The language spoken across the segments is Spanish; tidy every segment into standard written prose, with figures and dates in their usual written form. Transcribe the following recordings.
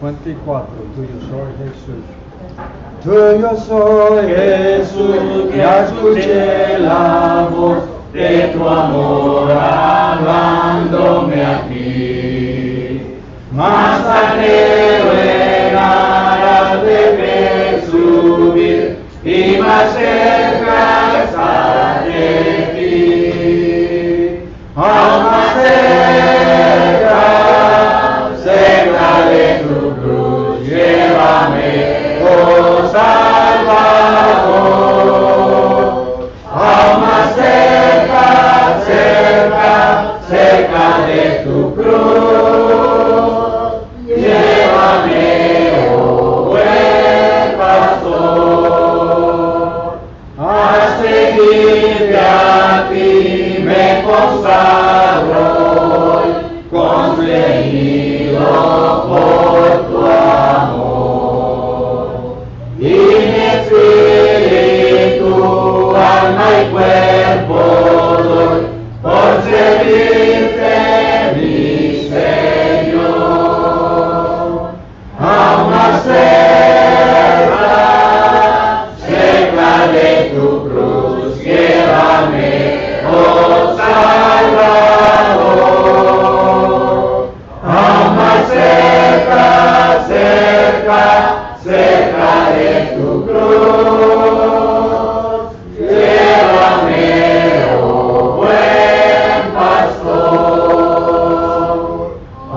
24, tuyo soy Jesús. Tuyo soy Jesús, ya escuché la voz de tu amor hablándome aquí. Más anhelo en aras de ver subir y más cerca estar de ti. Aún más cerca, cerca de tu cruz, llévame, oh Salvador. Aún más cerca, cerca, cerca de tu cruz, llévame, oh buen pastor. A seguirte a ti me consagro hoy, conseguido por tu amor. Y mi espíritu, alma y cuerpo doy por servirte, mi Señor. Aún más cerca, cerca de tu cruz, llévame, oh Salvador. Aún más cerca, cerca, cerca de tu cruz, llévame, oh buen pastor.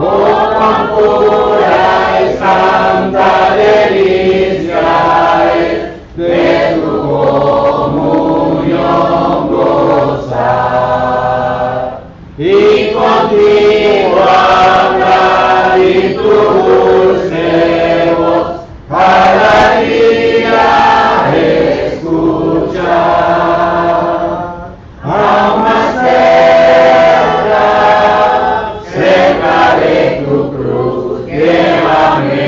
Oh, cuán pura y santa delicia es de tu comunión gozar, y contigo hablar y tu dulce voz cada día escuchar. Aún más cerca, cerca de tu cruz, llévame,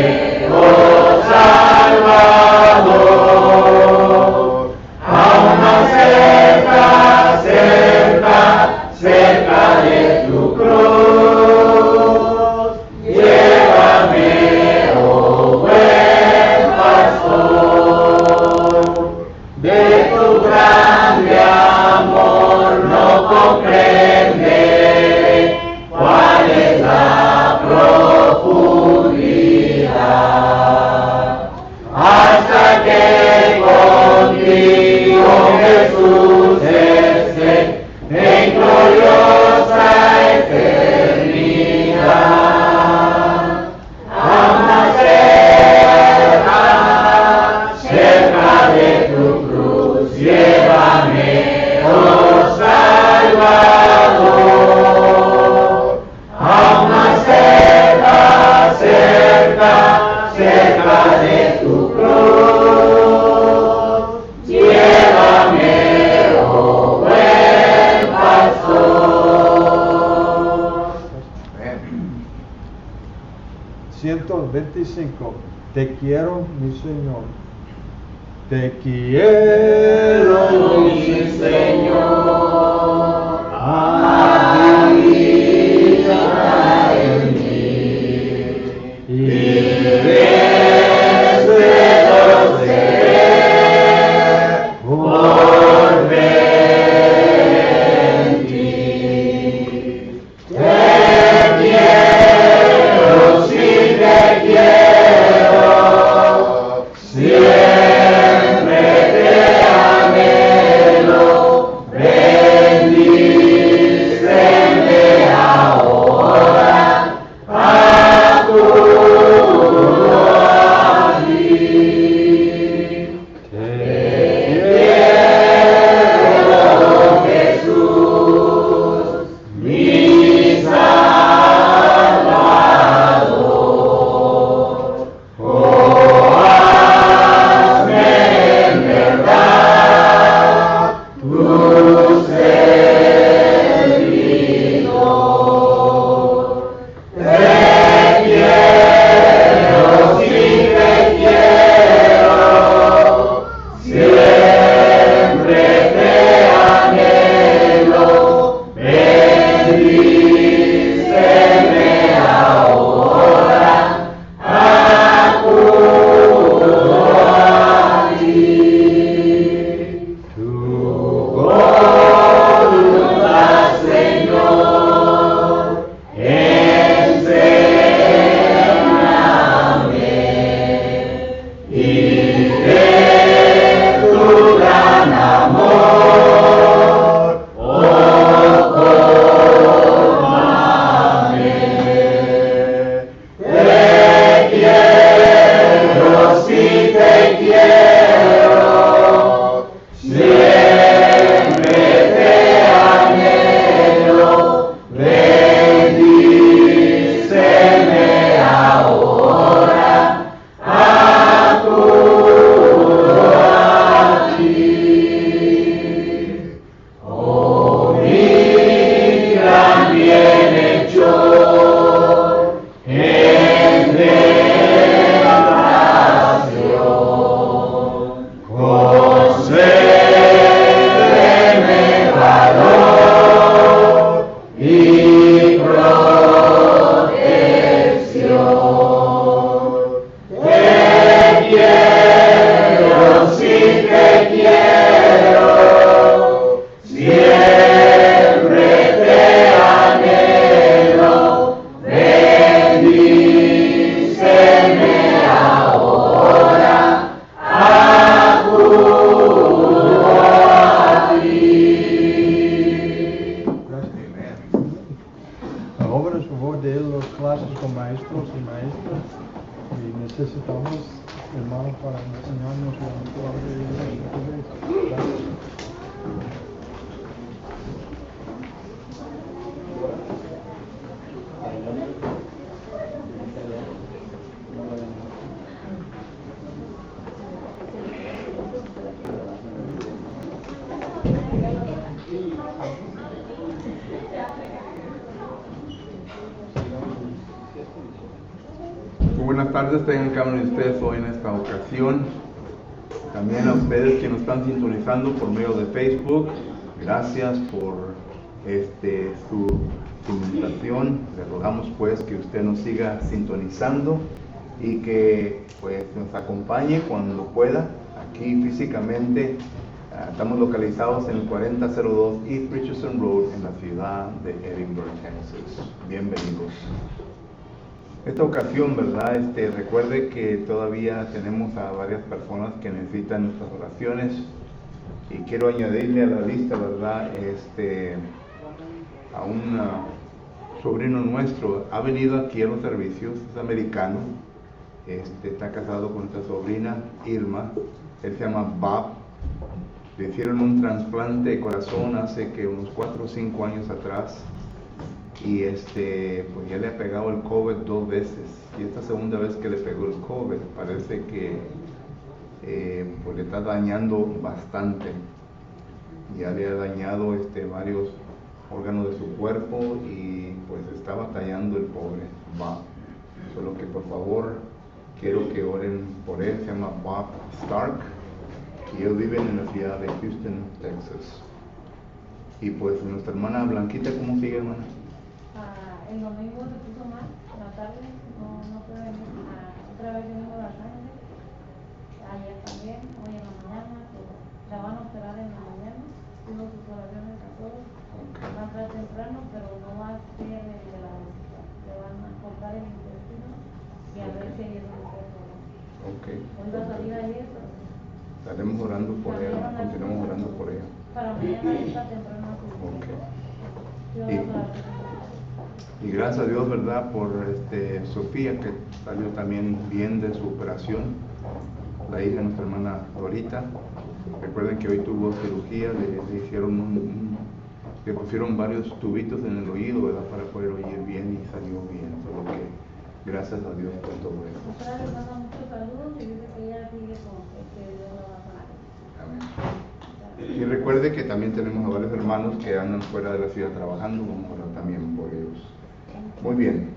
oh Salvador. Aún más cerca, cerca, cerca de tu cruz, llévame, oh buen pastor. De tu grande amor no comprenderé cuál es la profundidad, hasta que contigo, Jesús, esté en gloriosa eternidad. Aún más cerca, cerca de tu cruz, llévame, oh Salvador. Aún más cerca, cerca, cerca de tu cruz, llévame, oh buen pastor. 125. Te quiero, mi Señor. Te quiero, Mi Señor, habita en mí, y deseo ser por ver en ti. Te quiero, sí te quiero, siempre te amé. con maestros y maestras y necesitamos hermanos para enseñarnos la palabra de Dios. Gracias. Buenas tardes, tengan cada uno de ustedes hoy en esta ocasión. También a ustedes que nos están sintonizando por medio de Facebook, gracias por su invitación. Le rogamos pues que usted nos siga sintonizando y que pues nos acompañe cuando pueda. Aquí físicamente estamos localizados en el 4002 East Richardson Road en la ciudad de Edinburgh, Texas. Bienvenidos. Esta ocasión, ¿verdad? Recuerde que todavía tenemos a varias personas que necesitan nuestras oraciones y quiero añadirle a la lista, ¿verdad? A un sobrino nuestro, ha venido aquí a los servicios, es americano, está casado con nuestra sobrina Irma, él se llama Bob, le hicieron un trasplante de corazón hace que unos 4 o 5 años atrás. Y pues ya le ha pegado el COVID 2 veces y esta segunda vez que le pegó el COVID parece que pues le está dañando bastante. Ya le ha dañado varios órganos de su cuerpo y pues está batallando el pobre Bob. Solo que por favor quiero que oren por él. Se llama Bob Stark y ellos viven en la ciudad de Houston, Texas. Y pues nuestra hermana Blanquita, ¿cómo sigue, hermana? El domingo se puso mal, en la tarde, no pude venir, otra vez venimos a Los Ángeles, ayer también, hoy en la mañana, pero la van a operar en la mañana, pido sus oraciones a todos, va a entrar temprano, pero no va a ser el de la vesícula, le van a cortar el intestino y a ver si hay algún problema. Hoy va a salir ayer, pero estaremos orando por ella, continuamos orando por ella. para mañana está temprano. Y gracias a Dios, ¿verdad? Por Sofía, que salió también bien de su operación, la hija de nuestra hermana Dorita. Recuerden que hoy tuvo cirugía, le hicieron le pusieron varios tubitos en el oído, ¿verdad? Para poder oír bien y salió bien. Solo que gracias a Dios por todo esto. Les manda muchos saludos y dice que ella sigue con que Dios la va a sanar. Amén. Y recuerde que también tenemos a varios hermanos que andan fuera de la ciudad trabajando, vamos a orar también por ellos. Muy bien,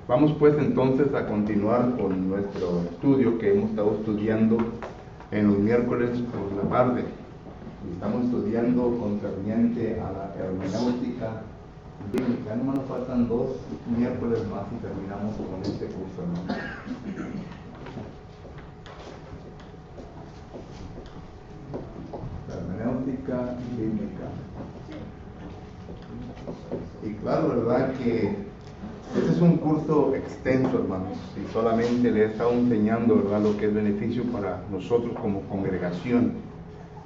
vamos pues entonces a continuar con nuestro estudio que hemos estado estudiando en los miércoles por la tarde. Y estamos estudiando concerniente a la hermenéutica bíblica. No nos faltan 2 miércoles más y terminamos con este curso, ¿no? La hermenéutica bíblica. Y claro, ¿verdad? Que este es un curso extenso, hermanos, y solamente le he estado enseñando, ¿verdad?, lo que es beneficio para nosotros como congregación.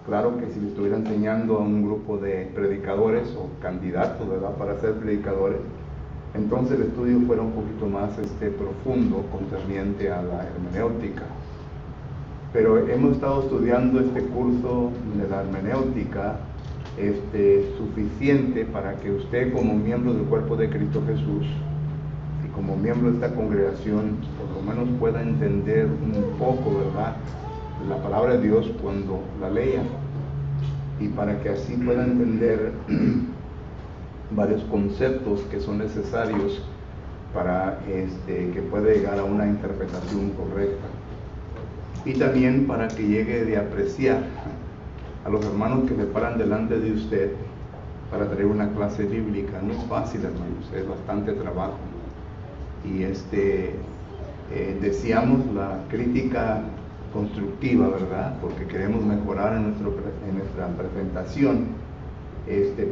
Claro que si le estuviera enseñando a un grupo de predicadores o candidatos, ¿verdad?, para ser predicadores, entonces el estudio fuera un poquito más profundo concerniente a la hermenéutica. Pero hemos estado estudiando este curso de la hermenéutica suficiente para que usted, como miembro del cuerpo de Cristo Jesús y como miembro de esta congregación, por lo menos pueda entender un poco, ¿verdad?, la palabra de Dios cuando la lea, y para que así pueda entender varios conceptos que son necesarios para que pueda llegar a una interpretación correcta, y también para que llegue de apreciar a los hermanos que se paran delante de usted para traer una clase bíblica. No es fácil, hermanos, es bastante trabajo, y deseamos la crítica constructiva, ¿verdad?, porque queremos mejorar en nuestra presentación,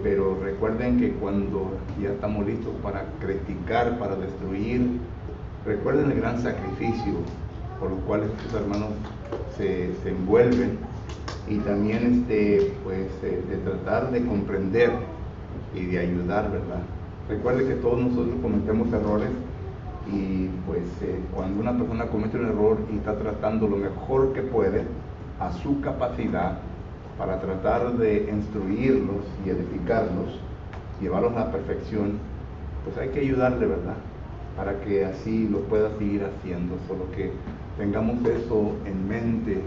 pero recuerden que cuando ya estamos listos para criticar, para destruir, recuerden el gran sacrificio por los cuales estos hermanos se envuelven, y también de tratar de comprender y de ayudar, ¿verdad? Recuerde que todos nosotros cometemos errores Y pues cuando una persona comete un error y está tratando lo mejor que puede a su capacidad para tratar de instruirlos y edificarlos, llevarlos a la perfección, pues hay que ayudarle, ¿verdad? Para que así lo pueda seguir haciendo. Solo que tengamos eso en mente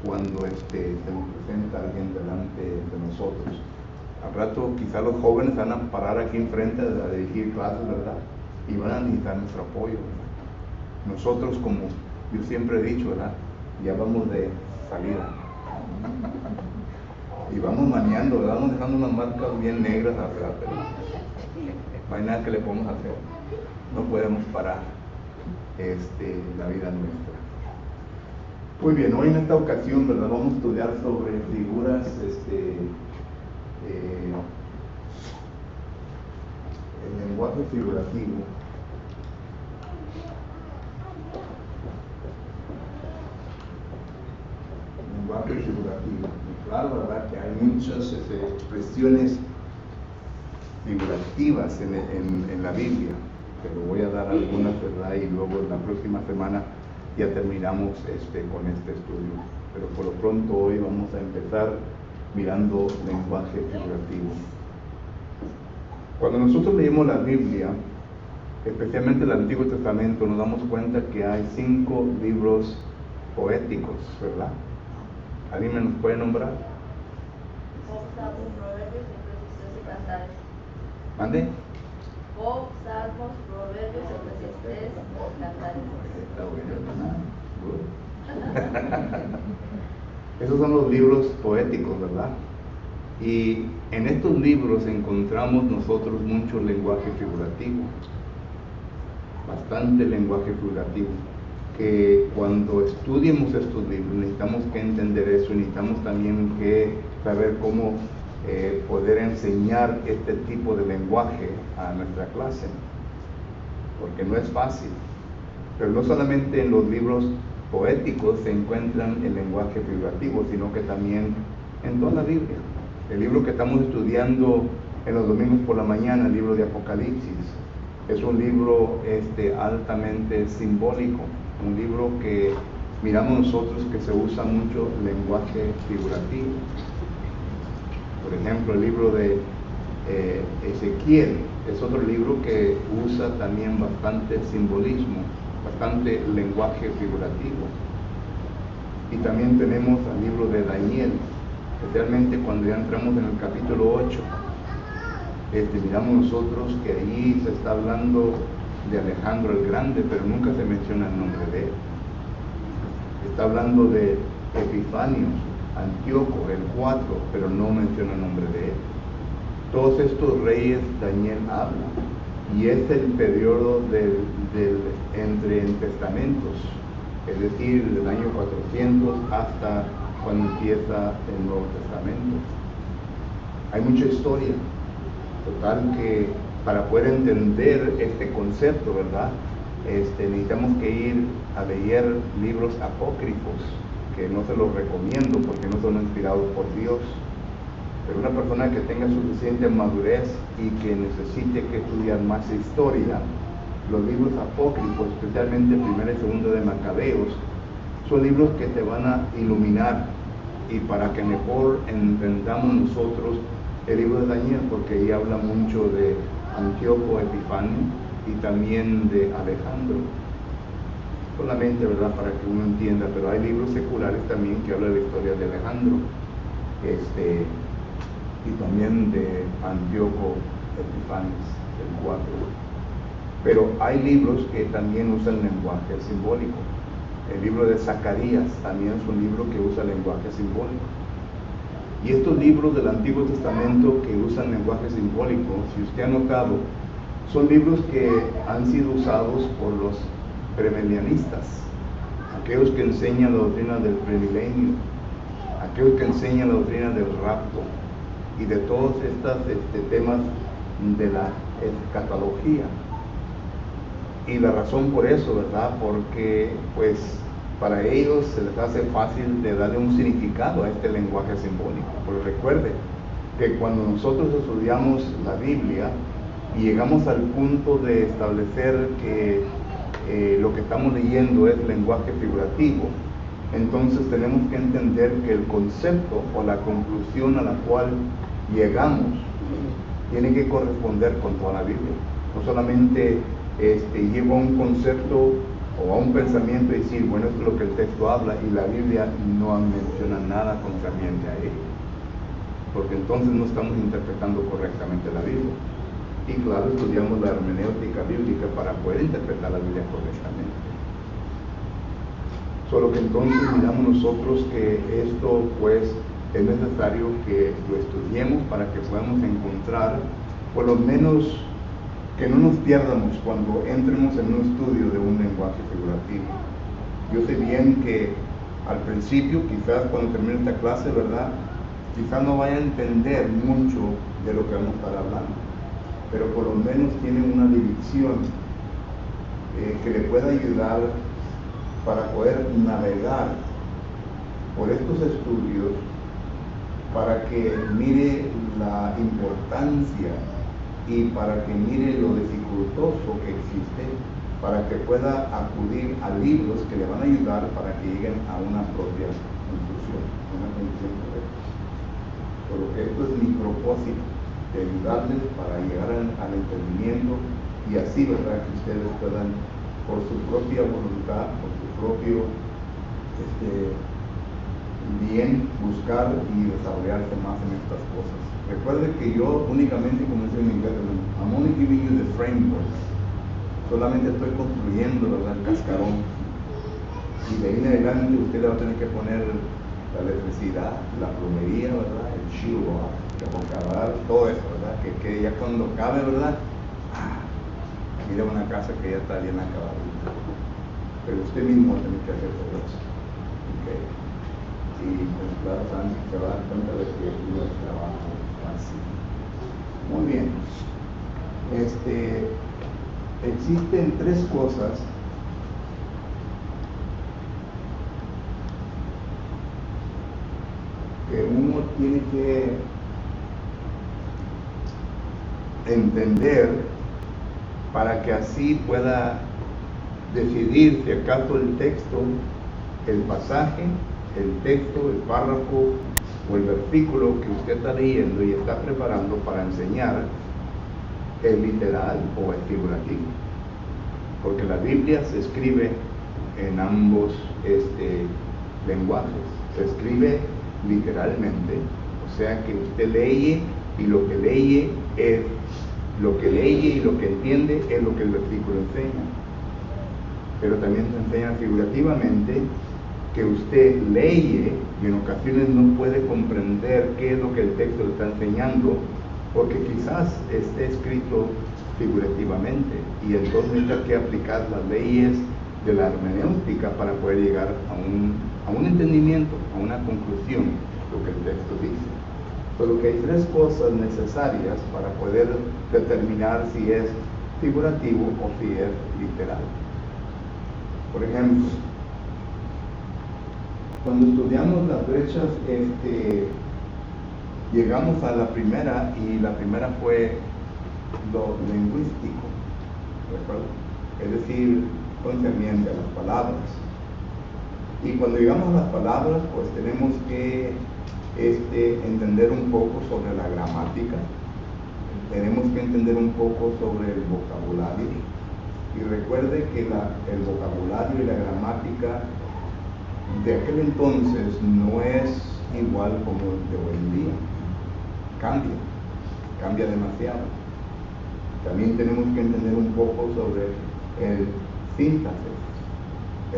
cuando se nos presenta alguien delante de nosotros. Al rato quizá los jóvenes van a parar aquí enfrente a dirigir clases, ¿verdad? Y van a necesitar nuestro apoyo, ¿verdad? Nosotros, como yo siempre he dicho, ¿verdad? Ya vamos de salida. Y vamos maniando, ¿verdad? Vamos dejando unas marcas bien negras atrás, pero no hay nada que le podamos hacer. No podemos parar la vida nuestra. Muy bien, hoy en esta ocasión, ¿verdad? Vamos a estudiar sobre figuras, el lenguaje figurativo. Lenguaje figurativo. Y claro, ¿verdad? Que hay muchas expresiones figurativas en la Biblia, pero voy a dar algunas, ¿verdad? Y luego la próxima semana ya terminamos con este estudio. Pero por lo pronto hoy vamos a empezar mirando lenguaje figurativo. Cuando nosotros leemos la Biblia, especialmente el Antiguo Testamento, nos damos cuenta que hay 5 libros poéticos, ¿verdad? ¿Alguien me nos puede nombrar? Job, Salmos, Proverbios, Eclesiastés y Cantares. ¿Mande? Job, Salmos, Proverbios, Eclesiastés y Cantares. Está bueno, ¿verdad? Good. Esos son los libros poéticos, ¿verdad? Y en estos libros encontramos nosotros mucho lenguaje figurativo, bastante lenguaje figurativo, que cuando estudiemos estos libros necesitamos que entender eso, necesitamos también que saber cómo poder enseñar este tipo de lenguaje a nuestra clase, porque no es fácil. Pero no solamente en los libros poéticos se encuentran el lenguaje figurativo, sino que también en toda la Biblia. El libro que estamos estudiando en los domingos por la mañana, el libro de Apocalipsis, es un libro altamente simbólico, un libro que miramos nosotros que se usa mucho lenguaje figurativo. Por ejemplo, el libro de Ezequiel es otro libro que usa también bastante simbolismo, bastante lenguaje figurativo. Y también tenemos el libro de Daniel, especialmente cuando ya entramos en el capítulo 8. Miramos nosotros que allí se está hablando de Alejandro el Grande, pero nunca se menciona el nombre de él. Está hablando de Epifanio, Antíoco, el 4, pero no menciona el nombre de él. Todos estos reyes Daniel habla, y es el periodo entre testamentos, es decir, del año 400 hasta cuando empieza el Nuevo Testamento. Hay mucha historia, total que para poder entender este concepto, ¿verdad? Necesitamos que ir a leer libros apócrifos, que no se los recomiendo porque no son inspirados por Dios. Pero una persona que tenga suficiente madurez y que necesite que estudiar más historia, los libros apócrifos, especialmente primero y segundo de Macabeos, son libros que te van a iluminar, y para que mejor entendamos nosotros el libro de Daniel, porque ahí habla mucho de Antíoco Epifanio y también de Alejandro. Solamente, ¿verdad?, para que uno entienda, pero hay libros seculares también que hablan de la historia de Alejandro, y también de Antíoco Epifanes, el 4. Pero hay libros que también usan lenguaje simbólico. El libro de Zacarías también es un libro que usa lenguaje simbólico. Y estos libros del Antiguo Testamento que usan lenguaje simbólico, si usted ha notado, son libros que han sido usados por los premilenianistas, aquellos que enseñan la doctrina del premilenio, aquellos que enseñan la doctrina del rapto y de todos estos temas de la escatología. Y la razón por eso, ¿verdad? Porque pues para ellos se les hace fácil de darle un significado a este lenguaje simbólico. Pero recuerde que cuando nosotros estudiamos la Biblia, y llegamos al punto de establecer que lo que estamos leyendo es lenguaje figurativo, entonces tenemos que entender que el concepto o la conclusión a la cual llegamos tiene que corresponder con toda la Biblia. No solamente llego a un concepto o a un pensamiento y decir, bueno, esto es lo que el texto habla y la Biblia no menciona nada concerniente a ello, porque entonces no estamos interpretando correctamente la Biblia. Y claro, estudiamos la hermenéutica bíblica para poder interpretar la Biblia correctamente. Solo que entonces miramos nosotros que esto pues es necesario que lo estudiemos para que podamos encontrar, por lo menos que no nos pierdamos cuando entremos en un estudio de un lenguaje figurativo. Yo sé bien que al principio, quizás cuando termine esta clase, ¿verdad?, quizás no vaya a entender mucho de lo que vamos a estar hablando, pero por lo menos tiene una dirección que le pueda ayudar para poder navegar por estos estudios, para que mire la importancia y para que mire lo dificultoso que existe, para que pueda acudir a libros que le van a ayudar para que lleguen a una propia conclusión, una conclusión correcta. Por lo que esto es mi propósito, de ayudarles para llegar al entendimiento y así, ¿verdad?, que ustedes puedan, por su propia voluntad, por su propio bien, buscar y desarrollarse más en estas cosas. Recuerde que yo únicamente, como dice en inglés, I'm only giving you the framework. Solamente estoy construyendo, ¿verdad?, el cascarón. Y de ahí en adelante usted le va a tener que poner la electricidad, la plomería, ¿verdad?, el chivo, el acabar, todo eso, ¿verdad?, que ya cuando cabe, ¿verdad?, mira una casa que ya está bien acabada. Pero usted mismo va a tener que hacer todo eso. Okay. Y pues claro, se va a dar cuenta de que no es trabajo fácil. Muy bien. Existen tres cosas que uno tiene que entender para que así pueda decidir si acaso el texto, el pasaje, el texto, el párrafo o el versículo que usted está leyendo y está preparando para enseñar es literal o es figurativo. Porque la Biblia se escribe en ambos lenguajes. Se escribe literalmente, o sea que usted lee y lo que lee es lo que lee y lo que entiende es lo que el versículo enseña. Pero también se enseña figurativamente que usted lee y en ocasiones no puede comprender qué es lo que el texto le está enseñando, porque quizás esté escrito figurativamente y entonces necesita que aplicar las leyes de la hermenéutica para poder llegar a un entendimiento, a una conclusión de lo que el texto dice. Solo que hay tres cosas necesarias para poder determinar si es figurativo o si es literal. Por ejemplo, cuando estudiamos las brechas, llegamos a la primera y la primera fue lo lingüístico, ¿recuerdo? Es decir, concerniente a las palabras. Y cuando llegamos a las palabras, pues tenemos que entender un poco sobre la gramática, tenemos que entender un poco sobre el vocabulario. Y recuerde que el vocabulario y la gramática de aquel entonces no es igual como el de hoy en día. Cambia demasiado. También tenemos que entender un poco sobre el síntesis,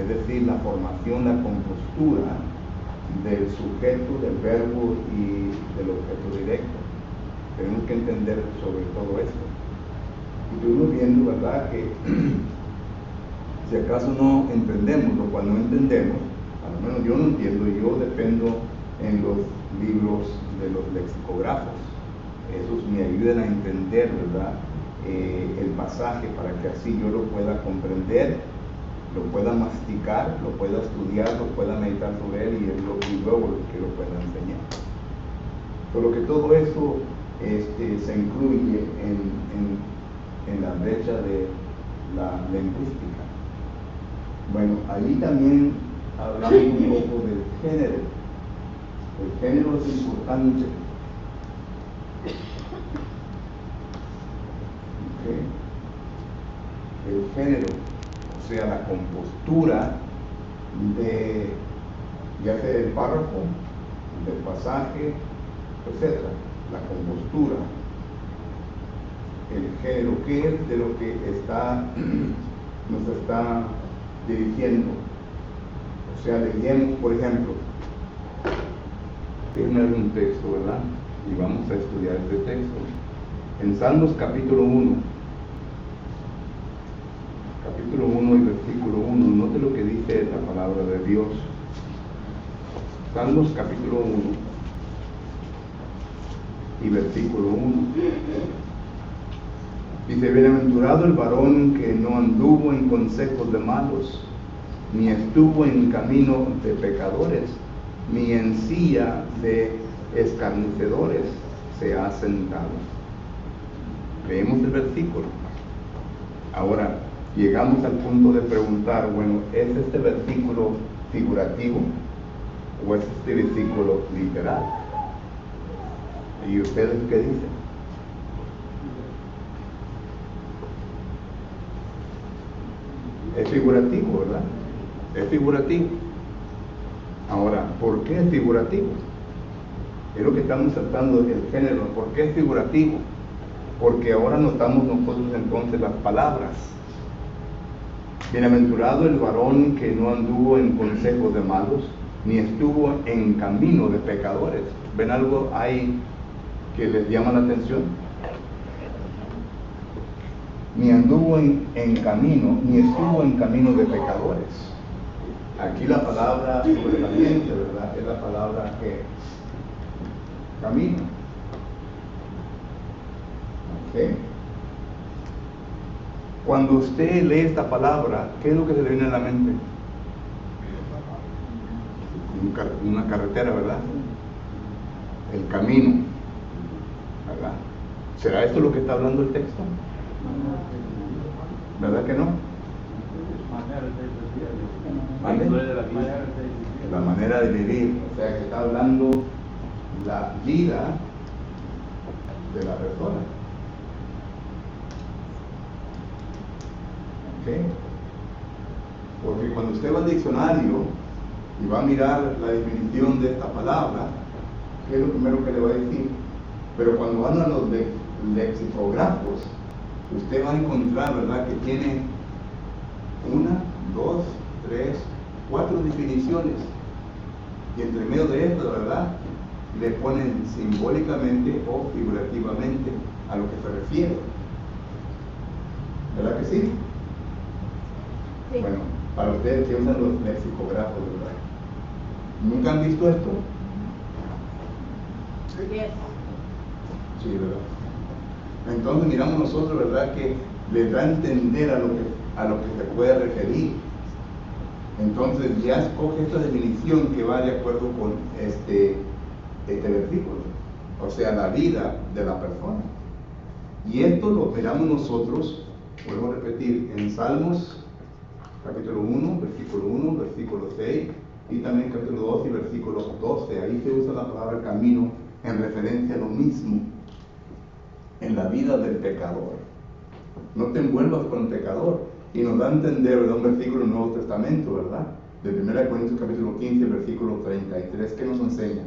es decir, la formación, la compostura del sujeto, del verbo y del objeto directo. Tenemos que entender sobre todo esto. Y estuvimos viendo, ¿verdad?, que si acaso no entendemos, lo cual no entendemos, al menos yo no entiendo, yo dependo en los libros de los lexicógrafos. Esos me ayudan a entender, ¿verdad?, el pasaje para que así yo lo pueda comprender, lo pueda masticar, lo pueda estudiar, lo pueda meditar sobre él y luego que lo pueda enseñar. Solo que todo eso se incluye en en la brecha de la lingüística. Bueno, ahí también hablamos un poco del género. El género es importante. ¿Okay? El género, o sea, la compostura de, ya sea del párrafo, del pasaje, etc. La compostura, el género, ¿qué es de lo que nos está dirigiendo? O sea, leemos, por ejemplo, tiene un texto, ¿verdad? Y vamos a estudiar este texto. En Salmos capítulo 1, y versículo 1, note lo que dice la palabra de Dios. Salmos capítulo 1 y versículo 1. Dice: bienaventurado el varón que no anduvo en consejos de malos, ni estuvo en camino de pecadores, ni en silla de escarnecedores se ha sentado. Leemos el versículo. Ahora llegamos al punto de preguntar, bueno, ¿es este versículo figurativo o es este versículo literal? ¿Y ustedes qué dicen? Es figurativo, ¿verdad? Es figurativo. Ahora, ¿por qué es figurativo? Es lo que estamos tratando del género. ¿Por qué es figurativo? Porque ahora notamos nosotros entonces las palabras. Bienaventurado el varón que no anduvo en consejos de malos, ni estuvo en camino de pecadores. ¿Ven algo ahí que les llama la atención? Ni anduvo en camino, ni estuvo en camino de pecadores. Aquí la palabra sobresaliente, ¿verdad? Es la palabra que camino. ¿Okay? Cuando usted lee esta palabra, ¿qué es lo que se le viene a la mente? Una carretera, ¿verdad? El camino, ¿verdad? ¿Será esto lo que está hablando el texto? ¿Verdad que no? ¿Vale? La manera de vivir, o sea que está hablando la vida de la persona. ¿Okay? Porque cuando usted va al diccionario y va a mirar la definición de esta palabra, ¿qué es lo primero que le va a decir? Pero cuando van a los lexicógrafos, usted va a encontrar, ¿verdad?, que tiene 1, 2, 3, 4 definiciones. Y entre medio de esto, ¿verdad?, le ponen simbólicamente o figurativamente a lo que se refiere. ¿Verdad que sí? Sí. Bueno, para ustedes que usan los lexicógrafos, ¿verdad? ¿Nunca han visto esto? Yes. Sí, ¿verdad? Entonces miramos nosotros, ¿verdad?, que les da a entender a lo que se puede referir. Entonces ya escoge esta definición que va de acuerdo con este versículo, o sea, la vida de la persona. Y esto lo miramos nosotros, vuelvo a repetir, en Salmos capítulo 1, versículo 6, y también capítulo 2 y versículo 12. Ahí se usa la palabra camino en referencia a lo mismo, en la vida del pecador. No te envuelvas con el pecador. Y nos da a entender, ¿verdad?, un versículo del Nuevo Testamento, ¿verdad?, de 1 Corintios capítulo 15, versículo 33, que nos enseña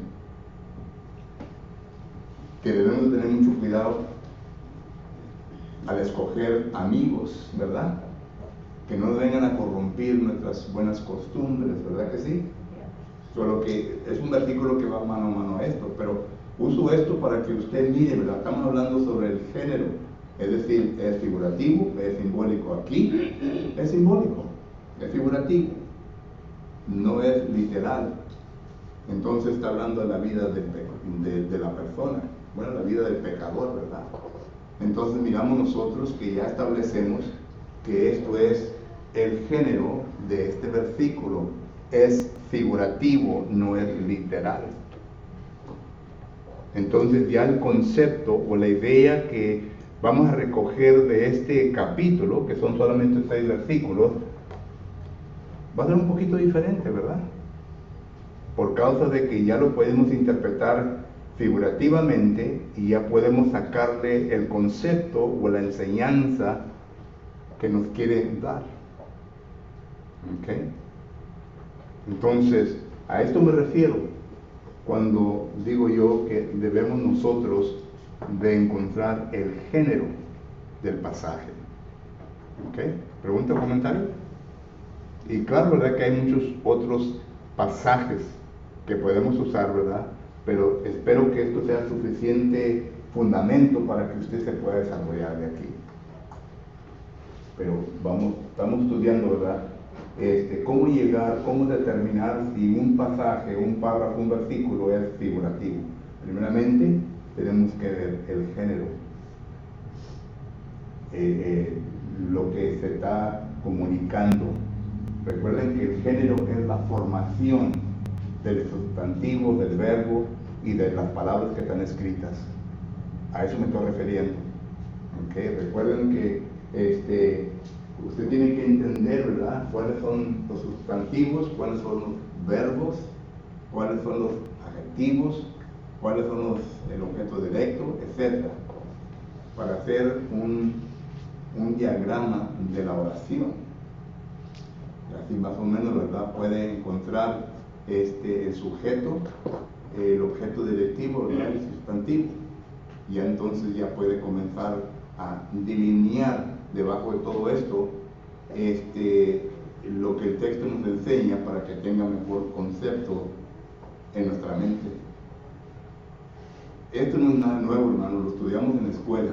que debemos tener mucho cuidado al escoger amigos, ¿verdad?, que no vengan a corrompir nuestras buenas costumbres, ¿verdad que sí? Solo que es un versículo que va mano a mano a esto, pero uso esto para que usted mire, ¿verdad? Estamos hablando sobre el género, es decir, es figurativo, es simbólico. Aquí es simbólico, es figurativo, no es literal. Entonces está hablando de la vida de la persona, bueno, la vida del pecador, ¿verdad? Entonces miramos nosotros que ya establecemos que esto es el género de este versículo, es figurativo, no es literal. Entonces ya el concepto o la idea que vamos a recoger de este capítulo, que son solamente 6 versículos, va a ser un poquito diferente, ¿verdad? Por causa de que ya lo podemos interpretar figurativamente y ya podemos sacarle el concepto o la enseñanza que nos quiere dar. ¿Ok? Entonces, a esto me refiero cuando digo yo que debemos nosotros de encontrar el género del pasaje. ¿Ok? ¿Pregunta o comentario? Y claro, ¿verdad? Que hay muchos otros pasajes que podemos usar, ¿verdad? Pero espero que esto sea suficiente fundamento para que usted se pueda desarrollar de aquí. Pero estamos estudiando, ¿verdad? Cómo llegar, cómo determinar si un pasaje, un párrafo, un versículo es figurativo. Primeramente, tenemos que ver el género, lo que se está comunicando. Recuerden que el género es la formación del sustantivo, del verbo y de las palabras que están escritas. A eso me estoy refiriendo. ¿Okay? Recuerden que usted tiene que entender, ¿verdad?, cuáles son los sustantivos, cuáles son los verbos, cuáles son los adjetivos, cuáles son el objeto directo, etc. Para hacer un diagrama de la oración. Así más o menos, ¿verdad?, puede encontrar el sujeto, el objeto directivo, ¿verdad?, el sustantivo. Y entonces ya puede comenzar a delinear debajo de todo esto lo que el texto nos enseña para que tenga mejor concepto en nuestra mente. Esto no es nada nuevo, hermano, lo estudiamos en la escuela.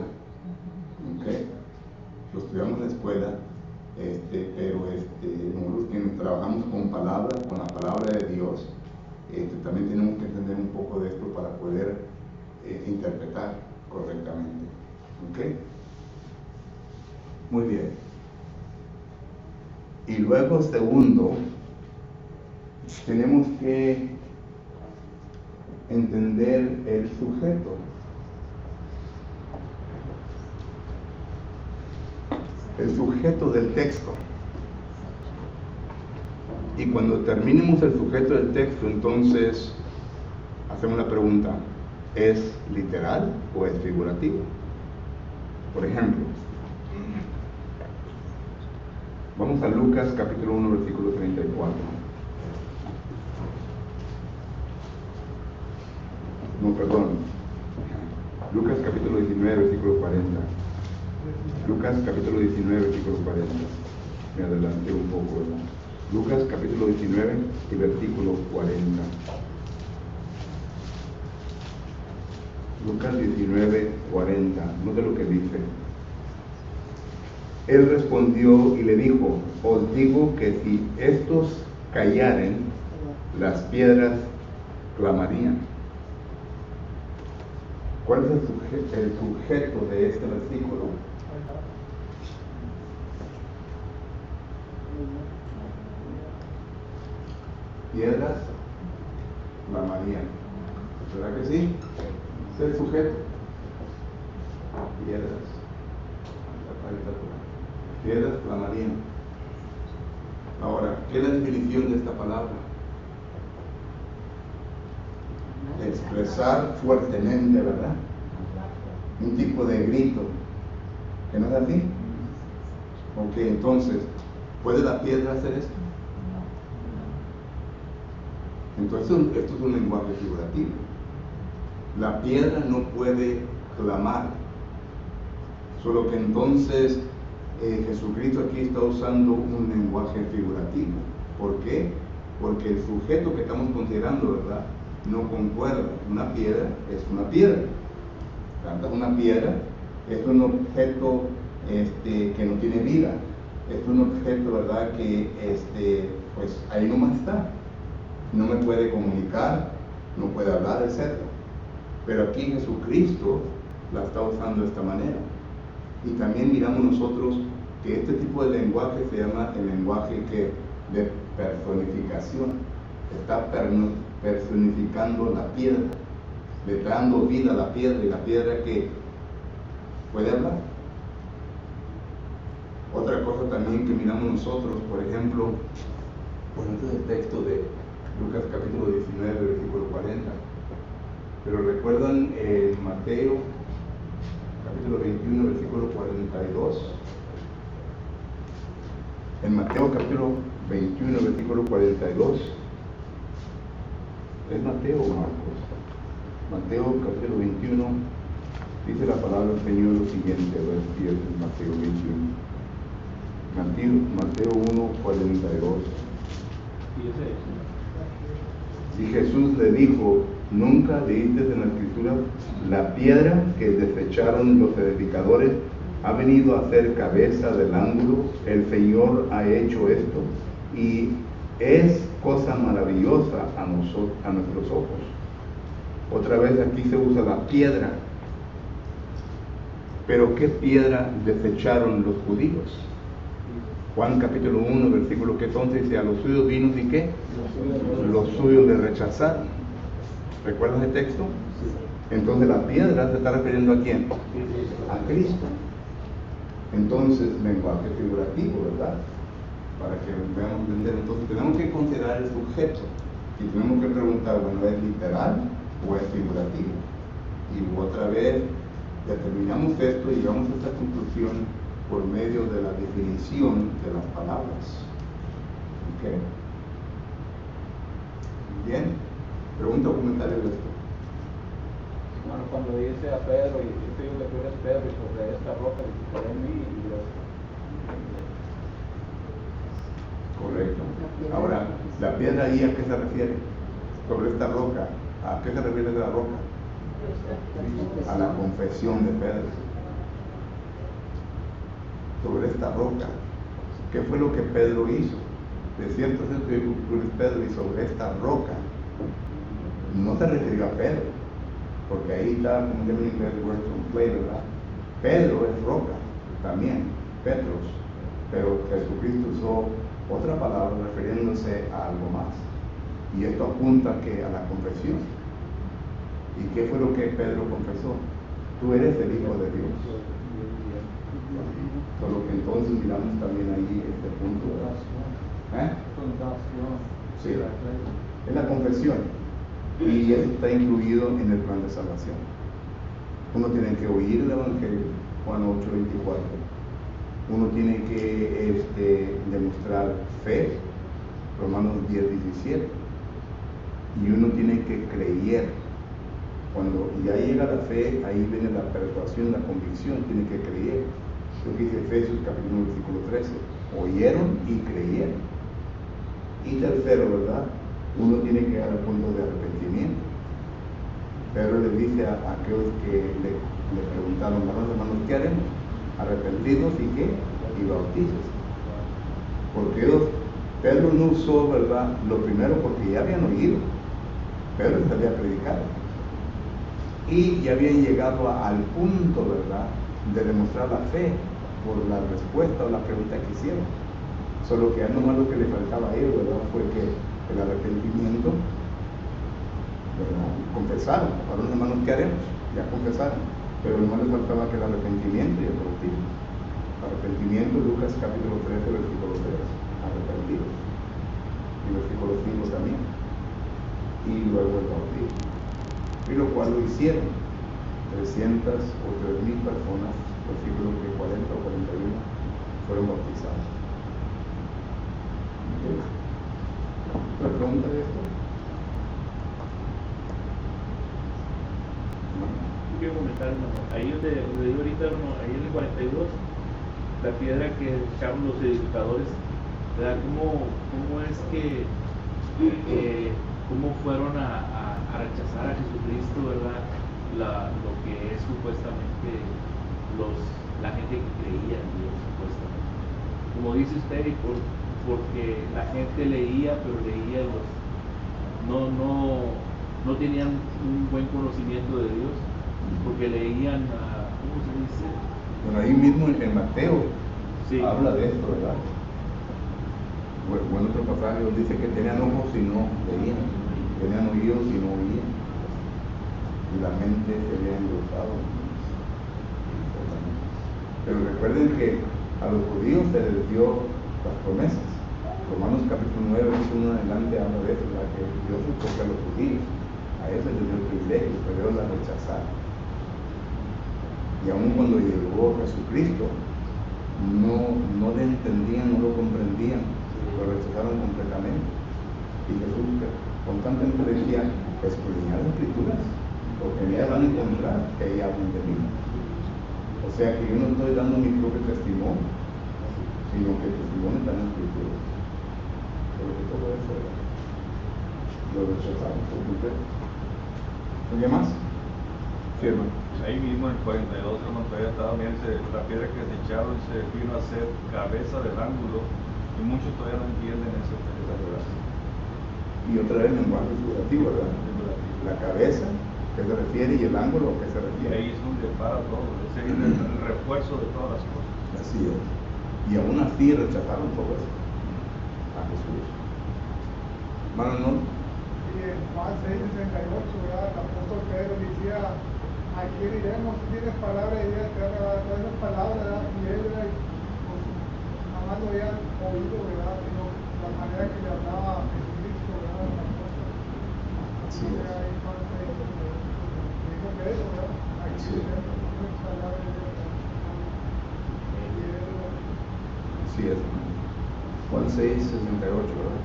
¿Okay? Lo estudiamos en la escuela, pero nosotros que trabajamos con la palabra de Dios, también tenemos que entender un poco de esto para poder interpretar correctamente. ¿Ok? Muy bien. Y luego, segundo, tenemos que entender el sujeto. El sujeto del texto. Y cuando terminemos el sujeto del texto, entonces hacemos la pregunta: ¿es literal o es figurativo? Por ejemplo, vamos a Lucas capítulo 1, versículo 34. No, perdón. Lucas capítulo 19, versículo 40. Lucas capítulo 19, versículo 40. Me adelanté un poco, ¿verdad? Lucas capítulo 19 y versículo 40. Lucas 19, 40. Note lo que dice. Él respondió y le dijo: os digo que si estos callaren, las piedras clamarían. ¿Cuál es el sujeto de este versículo? Piedras clamarían. ¿Verdad que sí? Es el sujeto. Piedras. Piedras clamarían. Ahora, ¿qué es la definición de esta palabra? Expresar fuertemente, ¿verdad? Un tipo de grito. ¿Que no es así? Ok, entonces, ¿puede la piedra hacer esto? Entonces, esto es un lenguaje figurativo. La piedra no puede clamar. Solo que entonces Jesucristo aquí está usando un lenguaje figurativo. ¿Por qué? Porque el sujeto que estamos considerando, ¿verdad?, no concuerda. Una piedra es una piedra. Cantas una piedra, es un objeto que no tiene vida. Es un objeto, ¿verdad?, que pues ahí nomás está. No me puede comunicar, no puede hablar, etc. Pero aquí Jesucristo la está usando de esta manera. Y también miramos nosotros que este tipo de lenguaje se llama el lenguaje de personificación. Está personificando la piedra, le está dando vida a la piedra, y la piedra que puede hablar. Otra cosa también que miramos nosotros, por ejemplo, bueno, este es el texto de Lucas capítulo 19, versículo 40. Pero recuerdan Mateo capítulo 21, versículo 42. En Mateo capítulo 21, versículo 42. ¿Es Mateo o Marcos? Mateo capítulo 21, dice la palabra del Señor lo siguiente, a ver si es Mateo 21. Mateo 1, 42. Y Jesús le dijo: ¿nunca leíste en la Escritura la piedra que desecharon los edificadores ha venido a ser cabeza del ángulo? El Señor ha hecho esto y es cosa maravillosa a nuestros ojos. Otra vez aquí se usa la piedra. Pero ¿qué piedra desecharon los judíos? Juan capítulo 1, versículo que 11 dice: a los suyos vino y ¿qué? Los suyos le rechazaron. ¿Recuerdas el texto? Entonces la piedra se está refiriendo ¿a quién? A Cristo. Entonces, lenguaje figurativo, ¿verdad? Para que veamos entender. Entonces tenemos que considerar el sujeto y tenemos que preguntar, bueno, ¿es literal o es figurativo? Y otra vez determinamos esto y llegamos a esta conclusión por medio de la definición de las palabras. ¿Ok? Bien. Pregunta o comentario de esto. Bueno, cuando dice a Pedro, y yo te digo que tú eres Pedro, y sobre esta roca edificaré mi iglesia. Correcto. Ahora, ¿la piedra ahí a qué se refiere? Sobre esta roca. ¿A qué se refiere de la roca? A la confesión de Pedro. Sobre esta roca. ¿Qué fue lo que Pedro hizo? De cierto, tú eres Pedro, y sobre esta roca. No se refirió a Pedro, porque ahí está, como se llama en inglés, word from play, ¿verdad? Pedro es roca, también, Petros, pero Jesucristo usó otra palabra refiriéndose a algo más. Y esto apunta que a la confesión. ¿Y qué fue lo que Pedro confesó? Tú eres el Hijo de Dios. Solo que entonces miramos también ahí este punto. Sí, es la confesión. Y eso está incluido en el plan de salvación. Uno tiene que oír el Evangelio, Juan 8:24. Uno tiene que demostrar fe, Romanos 10:17. Y uno tiene que creer. Cuando ya llega la fe, ahí viene la persuasión, la convicción, tiene que creer. Lo que dice Efesios capítulo 1, versículo 13. Oyeron y creyeron. Y tercero, ¿verdad? Uno tiene que llegar al punto de arrepentimiento. Pedro le dice a aquellos que le preguntaron, hermanos, ¿qué haremos? Arrepentidos y qué? Y bautizos. Porque Pedro no usó, ¿verdad? Lo primero porque ya habían oído. Pedro se había predicado. Y ya habían llegado al punto, ¿verdad?, de demostrar la fe por la respuesta o la pregunta que hicieron. Solo que nomás lo que le faltaba a ellos, ¿verdad?, fue que el arrepentimiento, ¿verdad?, confesaron. Ahora los hermanos, ¿qué haremos? Ya confesaron. Pero nomás les faltaba que el arrepentimiento y el bautismo. Arrepentimiento, Lucas capítulo 13, versículo 3. Arrepentidos. Y versículo 5 también. Y luego el bautismo. Y lo cual lo hicieron 300 o 3,000 personas, versículos de 40 o 41, fueron bautizados. ¿La pregunta de esto? Quiero comentar, hermano, ahí donde digo ahorita, hermano, ahí en el 42, la piedra que echaron los edificadores, ¿verdad? ¿Cómo es que cómo fueron a rechazar a Jesucristo, ¿verdad? Lo que es supuestamente la gente que creía en Dios, supuestamente. Como dice usted, porque la gente leía, pero leía no tenían un buen conocimiento de Dios, porque leían, ¿cómo se dice? Bueno, ahí mismo en Mateo Sí. habla de esto, ¿verdad? Bueno, otro pasaje donde dice que tenían ojos y no veían, tenían oídos y no oían, y la mente se había engrosado. Recuerden que a los judíos se les dio las promesas. Romanos capítulo 9, verso 1 en adelante habla de eso, ¿verdad? Que Dios escogió a los judíos, a ellos les dio el privilegio, pero ellos la rechazaron. Y aun cuando llegó Jesucristo, no le entendían, no lo comprendían, lo rechazaron completamente. Y Jesús constantemente le decía, escudriñad las escrituras, porque en ellas van a encontrar que ahí hablan de mí. O sea que yo no estoy dando mi propio testimonio, sino que el testimonio está en las escrituras. Pero que todo eso lo rechazaron por completo. ¿Alguien más? Sí, hermano. Ahí mismo en el 42, cuando todavía estaba bien, la piedra que desecharon se vino a ser cabeza del ángulo, y muchos todavía no entienden esa verdad. Y otra vez lenguaje figurativo, ¿verdad? La cabeza, ¿qué se refiere? Y el ángulo, ¿qué se Y refiere? ahí es donde para todo, ese es el refuerzo de todas las cosas. Así es. Y aún así rechazaron todo eso a Jesús. Hermano, ¿no? Y en Juan 6:68, ¿verdad? El apóstol Pedro decía, ¿a quién iremos? Tienes palabra de vida eterna, no es palabra, ¿verdad? Y él, pues, nada más lo habían oído, ¿verdad? Sino la manera que le hablaba Jesucristo, ¿verdad? Así es. Ahí Juan 6:68, dijo Pedro, ¿verdad? ¿A quién iremos? Tienes palabra de vida eterna. Así es. Juan 6:68, ¿verdad?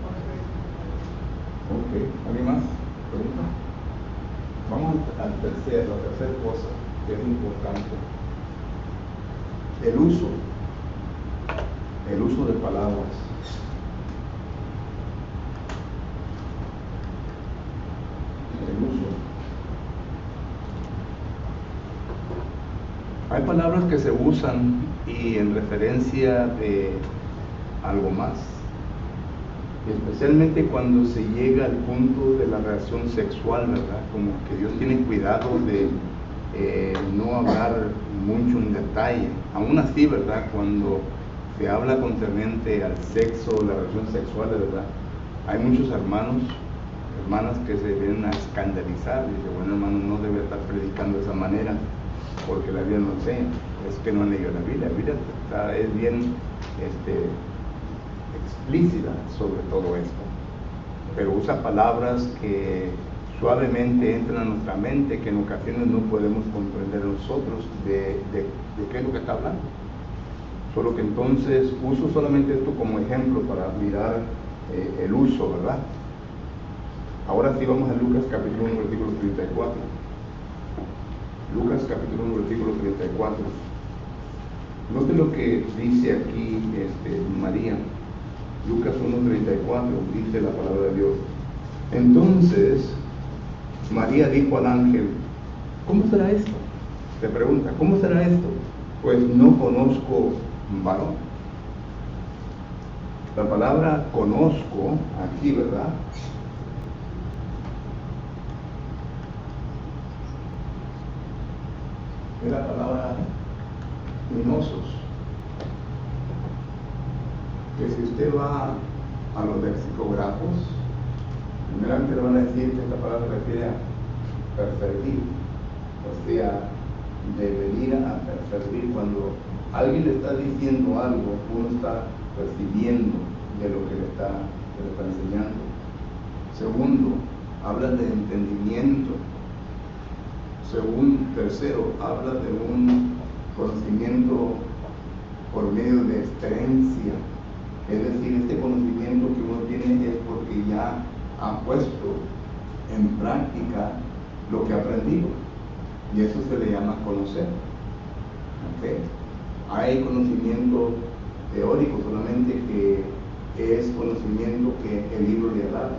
Ok, ¿alguien más? ¿Pregunta? Vamos a la tercera cosa que es importante. El uso de palabras. El uso. Hay palabras que se usan y en referencia de algo más. Especialmente cuando se llega al punto de la relación sexual, ¿verdad? Como que Dios tiene cuidado de no hablar mucho en detalle. Aún así, ¿verdad? Cuando se habla concerniente al sexo, la relación sexual, ¿verdad? Hay muchos hermanos, hermanas que se vienen a escandalizar. Dice, bueno, hermano, no debe estar predicando de esa manera, porque la Biblia no enseña. Es que no han leído la Biblia. La Biblia es bien explícita sobre todo esto, pero usa palabras que suavemente entran a nuestra mente, que en ocasiones no podemos comprender nosotros de qué es lo que está hablando. Solo que entonces uso solamente esto como ejemplo para mirar el uso, ¿verdad? Ahora sí vamos a Lucas capítulo 1 versículo 34. Lucas capítulo 1 versículo 34. Note lo que dice aquí María. Lucas 1:34 dice la palabra de Dios. Entonces María dijo al ángel, ¿cómo será esto? Te pregunta, ¿cómo será esto? Pues no conozco varón. La palabra conozco aquí, ¿verdad? Es la palabra minosos. Que si usted va a los lexicógrafos, primeramente le van a decir que esta palabra se refiere a pervertir, o sea, de venir a pervertir. Cuando alguien le está diciendo algo, uno está percibiendo de lo que le está enseñando. Segundo, habla de entendimiento. Tercero, habla de un conocimiento por medio de experiencia. Es decir, este conocimiento que uno tiene es porque ya ha puesto en práctica lo que ha aprendido. Y eso se le llama conocer. ¿Okay? Hay conocimiento teórico solamente que es conocimiento que el libro le ha dado.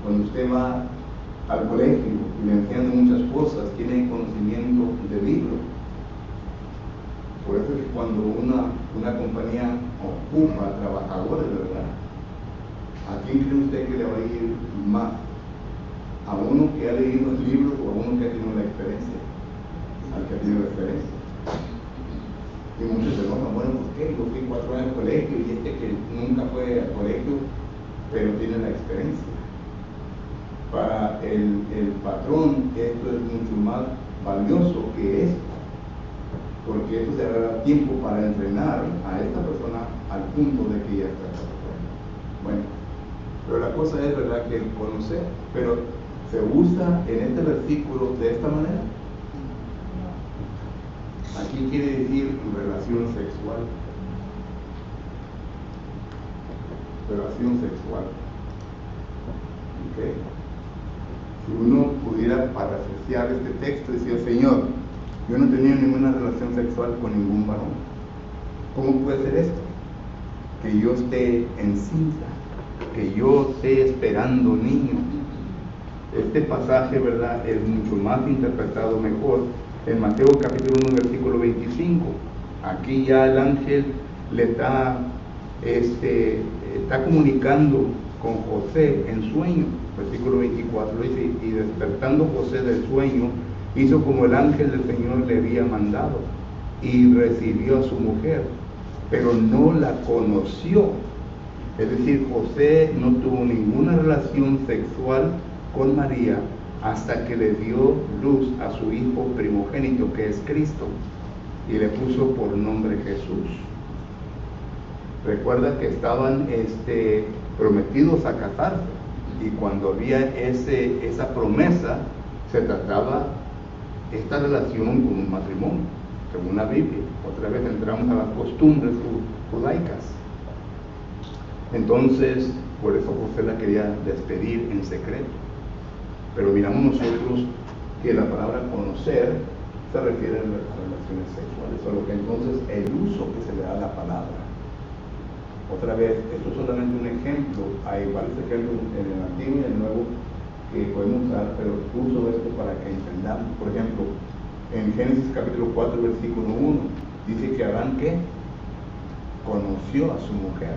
Cuando usted va al colegio y le enseñan muchas cosas, tiene conocimiento del libro. Por eso es que cuando una compañía ocupa trabajadores, ¿verdad? ¿A quién cree usted que le va a ir más? ¿A uno que ha leído el libro o a uno que ha tenido la experiencia? Al que ha tenido la experiencia. Y muchos se enojan, bueno, ¿por qué? Yo fui 4 años al colegio y que nunca fue al colegio, pero tiene la experiencia. Para el patrón esto es mucho más valioso que esto. Porque porque eso te dará tiempo para entrenar a esta persona al punto de que ya está casado. Bueno, pero la cosa es, ¿verdad?, que el conocer, pero se usa en este versículo de esta manera. Aquí quiere decir relación sexual. Relación sexual. ¿Ok? Si uno pudiera parafrasear este texto, decía: Señor, yo no tenía ninguna relación sexual con ningún varón. ¿Cómo puede ser esto? Que yo esté encinta, que yo esté esperando niños. Este pasaje, ¿verdad?, es mucho más interpretado mejor en Mateo capítulo 1, versículo 25. Aquí ya el ángel le está comunicando con José en sueño. Versículo 24 dice: y despertando José del sueño, hizo como el ángel del Señor le había mandado, y recibió a su mujer, pero no la conoció. Es decir, José no tuvo ninguna relación sexual con María hasta que le dio luz a su hijo primogénito, que es Cristo, y le puso por nombre Jesús. Recuerda que estaban prometidos a casarse, y cuando había esa promesa, se trataba esta relación como un matrimonio, según la Biblia. Otra vez entramos a las costumbres judaicas. Entonces, por eso José la quería despedir en secreto. Pero miramos nosotros que la palabra conocer se refiere a relaciones sexuales, solo que entonces el uso que se le da a la palabra. Otra vez, esto es solamente un ejemplo. Hay varios ejemplos en el Antiguo y en el Nuevo que podemos usar, pero uso esto para que entendamos. Por ejemplo, en Génesis capítulo 4, versículo 1, dice que Adán, ¿qué? Conoció a su mujer.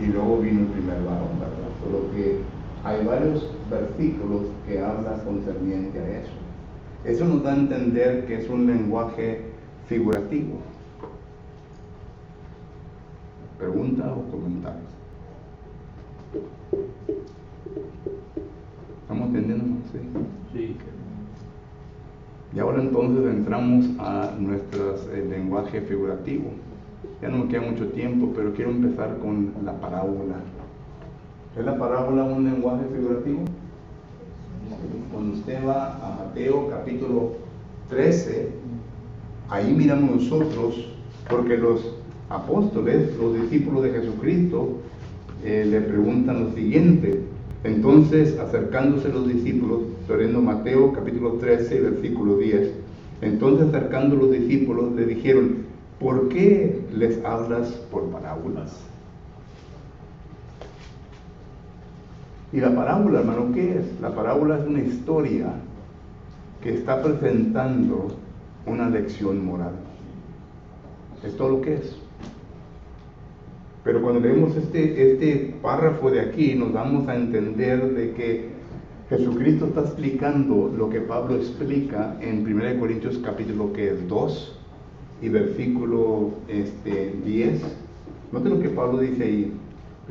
Y luego vino el primer varón, ¿verdad? Solo que hay varios versículos que hablan concerniente a eso. Eso nos da a entender que es un lenguaje figurativo. ¿Pregunta o comentarios? ¿Estamos entendiendo? Sí. Sí. Y ahora entonces entramos a nuestro lenguaje figurativo. Ya no me queda mucho tiempo, pero quiero empezar con la parábola. ¿Es la parábola un lenguaje figurativo? Cuando usted va a Mateo capítulo 13, ahí miramos nosotros, porque los apóstoles, los discípulos de Jesucristo, le preguntan lo siguiente. Entonces, acercándose los discípulos, leyendo Mateo capítulo 13, versículo 10, entonces acercando los discípulos le dijeron: ¿por qué les hablas por parábolas? Y la parábola, hermano, ¿qué es? La parábola es una historia que está presentando una lección moral. Es todo lo que es. Pero cuando leemos este párrafo de aquí, nos damos a entender de que Jesucristo está explicando lo que Pablo explica en 1 Corintios capítulo 2 y versículo 10. Note lo que Pablo dice ahí.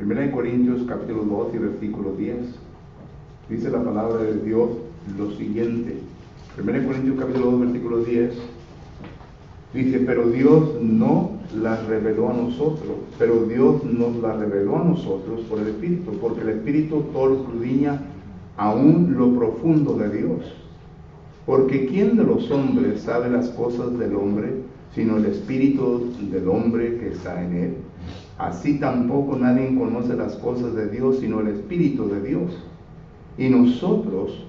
1 Corintios capítulo 2 y versículo 10. Dice la palabra de Dios lo siguiente. 1 Corintios capítulo 2 versículo 10. Dice: pero Dios no las reveló a nosotros, pero Dios nos la reveló a nosotros por el Espíritu, porque el Espíritu todo lo escudriña aún lo profundo de Dios. Porque ¿quién de los hombres sabe las cosas del hombre, sino el Espíritu del hombre que está en él? Así tampoco nadie conoce las cosas de Dios, sino el Espíritu de Dios. Y nosotros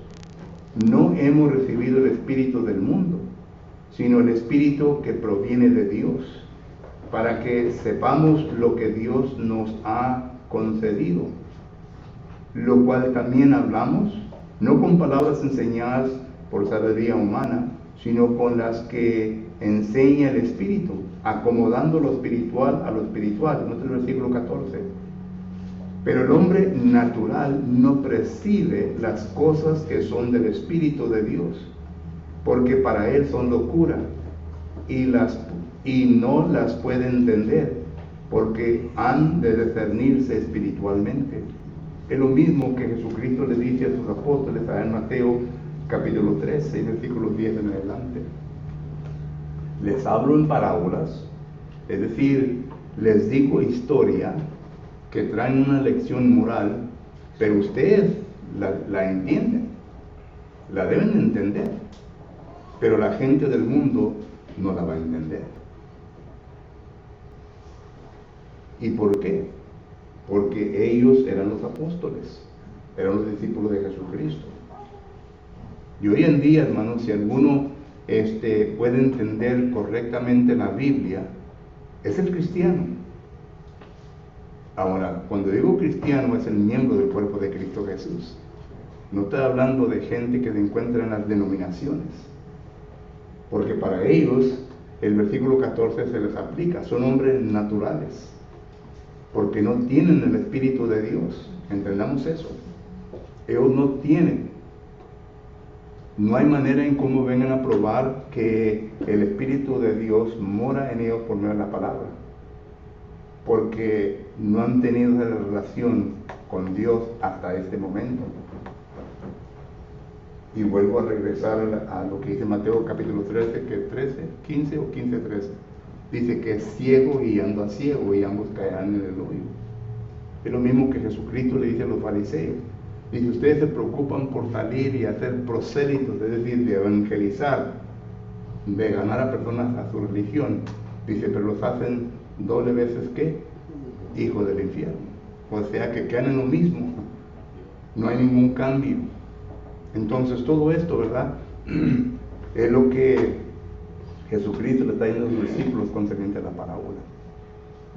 no hemos recibido el Espíritu del mundo, sino el Espíritu que proviene de Dios, para que sepamos lo que Dios nos ha concedido, lo cual también hablamos, no con palabras enseñadas por sabiduría humana, sino con las que enseña el Espíritu, acomodando lo espiritual a lo espiritual. Note el versículo 14. Pero el hombre natural no percibe las cosas que son del Espíritu de Dios, porque para él son locura, y no las puede entender, porque han de discernirse espiritualmente. Es lo mismo que Jesucristo le dice a sus apóstoles en Mateo capítulo 13, versículos 10 en adelante. les hablo en parábolas, es decir, les digo historia que traen una lección moral, pero ustedes la entienden, la deben entender, pero la gente del mundo no la va a entender. ¿Y por qué? Porque ellos eran los apóstoles, eran los discípulos de Jesucristo. Y hoy en día, hermanos, si alguno puede entender correctamente la Biblia, es el cristiano. Ahora, cuando digo cristiano, es el miembro del cuerpo de Cristo Jesús. No estoy hablando de gente que se encuentra en las denominaciones, porque para ellos el versículo 14 se les aplica. Son hombres naturales, porque no tienen el Espíritu de Dios. Entendamos eso. Ellos no tienen. No hay manera en cómo vengan a probar que el Espíritu de Dios mora en ellos por medio de la palabra, porque no han tenido esa relación con Dios hasta este momento. Y vuelvo a regresar a lo que dice Mateo capítulo 13, que 15 o 15:13. Dice que es ciego guiando a ciego y ambos caerán en el hoyo. Es lo mismo que Jesucristo le dice a los fariseos. Dice, ustedes se preocupan por salir y hacer prosélitos, es decir, de evangelizar, de ganar a personas a su religión. Dice, pero los hacen doble veces que hijos del infierno. O sea que quedan en lo mismo. No hay ningún cambio. Entonces todo esto, ¿verdad? Es lo que Jesucristo le está diciendo a sus discípulos concerniente a la parábola.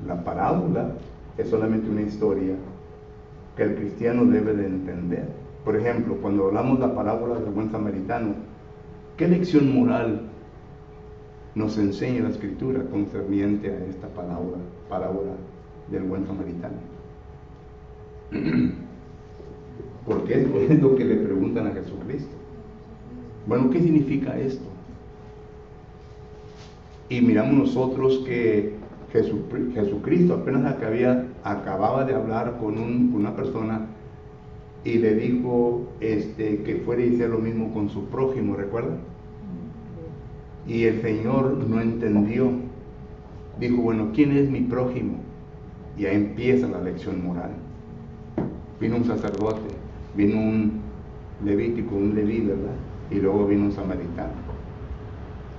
La parábola es solamente una historia que el cristiano debe de entender. Por ejemplo, cuando hablamos de la parábola del buen samaritano, ¿qué lección moral nos enseña la Escritura concerniente a esta parábola del buen samaritano? Porque es lo que le preguntan a Jesucristo. Bueno, ¿qué significa esto? Y miramos nosotros que Jesucristo apenas acababa de hablar con una persona y le dijo que fuera y hiciera lo mismo con su prójimo, ¿recuerdan? Y el Señor no entendió. Dijo, bueno, ¿quién es mi prójimo? Y ahí empieza la lección moral. Vino un sacerdote, vino un levítico, un leví, ¿verdad? Y luego vino un samaritano.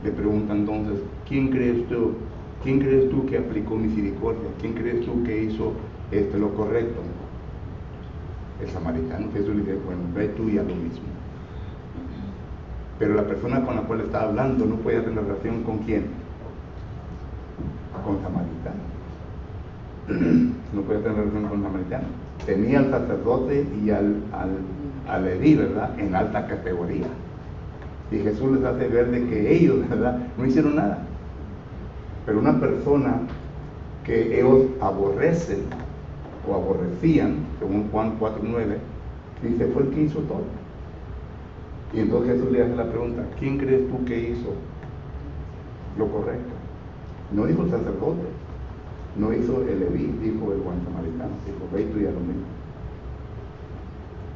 Le pregunta entonces, ¿quién crees tú que aplicó misericordia? ¿Quién crees tú que hizo lo correcto? El samaritano. Jesús le dice, bueno, ve tú y haz lo mismo. Pero la persona con la cual estaba hablando no podía tener relación con quién, con samaritano. No podía tener relación con samaritano. Tenía al sacerdote y al leví, ¿verdad?, en alta categoría. Y Jesús les hace ver de que ellos, ¿verdad?, no hicieron nada. Pero una persona que ellos aborrecen o aborrecían, según Juan 4:9, dice, fue el que hizo todo. Y entonces Jesús le hace la pregunta, ¿quién crees tú que hizo lo correcto? No dijo el sacerdote, no hizo el leví, dijo el buen samaritano, dijo, ve tú y haz lo mismo.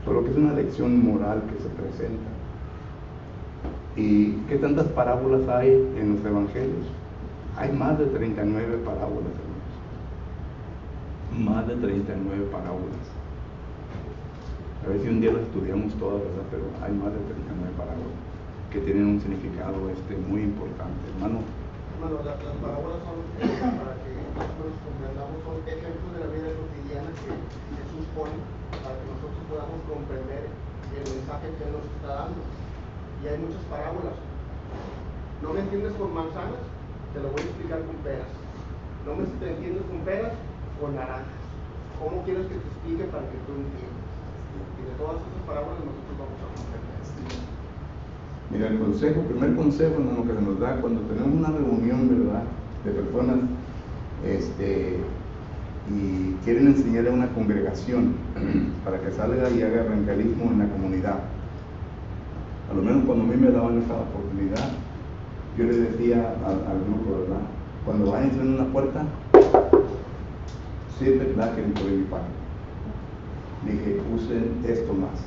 Solo que es una lección moral que se presenta. ¿Y qué tantas parábolas hay en los evangelios? Hay más de 39 parábolas, hermanos. Más de 39 parábolas. A ver si un día las estudiamos todas, ¿verdad? Pero hay más de 39 parábolas que tienen un significado muy importante. Hermano. Bueno, las parábolas son, para que nosotros comprendamos, son ejemplos de la vida cotidiana que Jesús pone para que nosotros podamos comprender el mensaje que Él nos está dando. Y hay muchas parábolas. ¿No me entiendes con manzanas? Te lo voy a explicar con peras. ¿No me entiendes con peras? Con naranjas. ¿Cómo quieres que te explique para que tú entiendas? Y de todas esas parábolas nosotros vamos a comprender. Mira, el primer consejo, hermano, que se nos da cuando tenemos una reunión, ¿verdad?, de personas y quieren enseñarle a una congregación para que salga y haga evangelismo en la comunidad. A lo menos cuando a mí me daban esa oportunidad, yo le decía al grupo, ¿verdad?, cuando vayan a entrar en una puerta, sí es verdad que dentro de mi parte. Dije, usen esto más.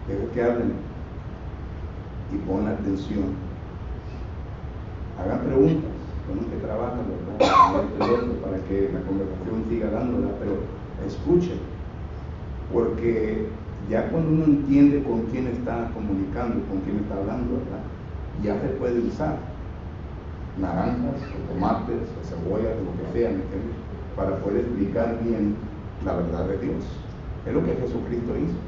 Deja que hablen y pon atención. preguntas, con que trabajan, ¿verdad? Para que la conversación siga dándola, pero escuchen, porque ya cuando uno entiende con quién está comunicando, con quién está hablando, ¿verdad? Ya se puede usar naranjas, o tomates, o cebollas, o lo que sea, ¿me entiendes? Para poder explicar bien la verdad de Dios. Es lo que Jesucristo hizo.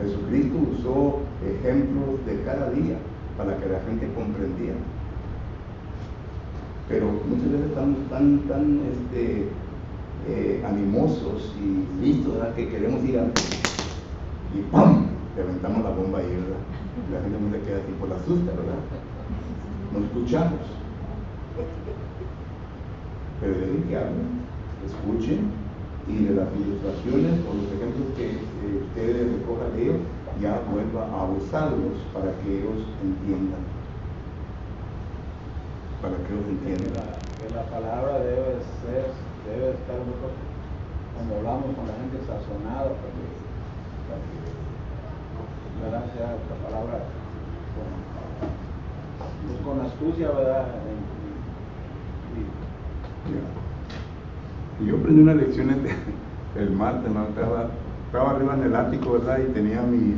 Jesucristo usó ejemplos de cada día para que la gente comprendiera. Pero muchas veces estamos tan animosos y listos, ¿verdad? Que queremos ir a y ¡pam! Levantamos la bomba ahí, ¿verdad? Y la gente no se queda así por la asusta, ¿verdad? No escuchamos. Pero dejen que hablen, escuchen, y de las ilustraciones o los ejemplos que ustedes recojan de ellos, ya vuelva a usarlos para que ellos entiendan. Para que ellos entiendan. Que la palabra debe estar nosotros, cuando hablamos con la gente, sazonada, para que ¿verdad? Sea esta palabra con astucia, ¿verdad? Y yo aprendí unas lecciones el martes, ¿no? Estaba arriba en el ático, ¿verdad? Y tenía mi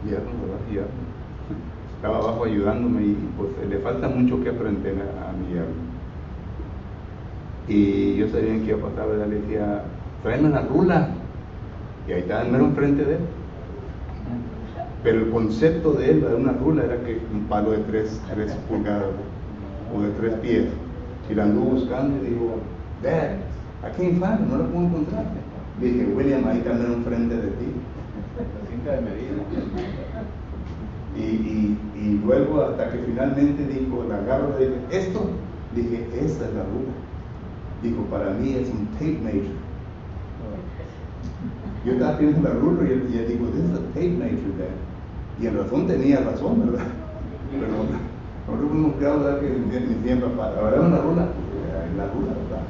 yerno, ¿verdad? Yerno. Estaba abajo ayudándome y pues le falta mucho que aprender a mi yerno. Y yo sabía que iba a pasar, ¿verdad? Le decía, tráeme la rula. Y ahí estaba el mero enfrente de él. Pero el concepto de él, de una rula, era que un palo de 3 pulgadas o de 3 pies. Y la anduvo buscando y dijo, Dad, I can't find it, no la puedo encontrar. Dije, William, ahí está mero enfrente de ti. La cinta de medida. Y luego hasta que finalmente dijo, la agarro y dije, ¿esto? Dije, esa es la rula. Dijo, para mí es un tape measure. Yo estaba viendo la rula y él dijo, this is a tape measure, Dad. Y en razón tenía razón, ¿verdad? Pero nosotros fuimos creados, ¿verdad? Que ni siempre para ahora una rula, pues, la rula, ¿verdad?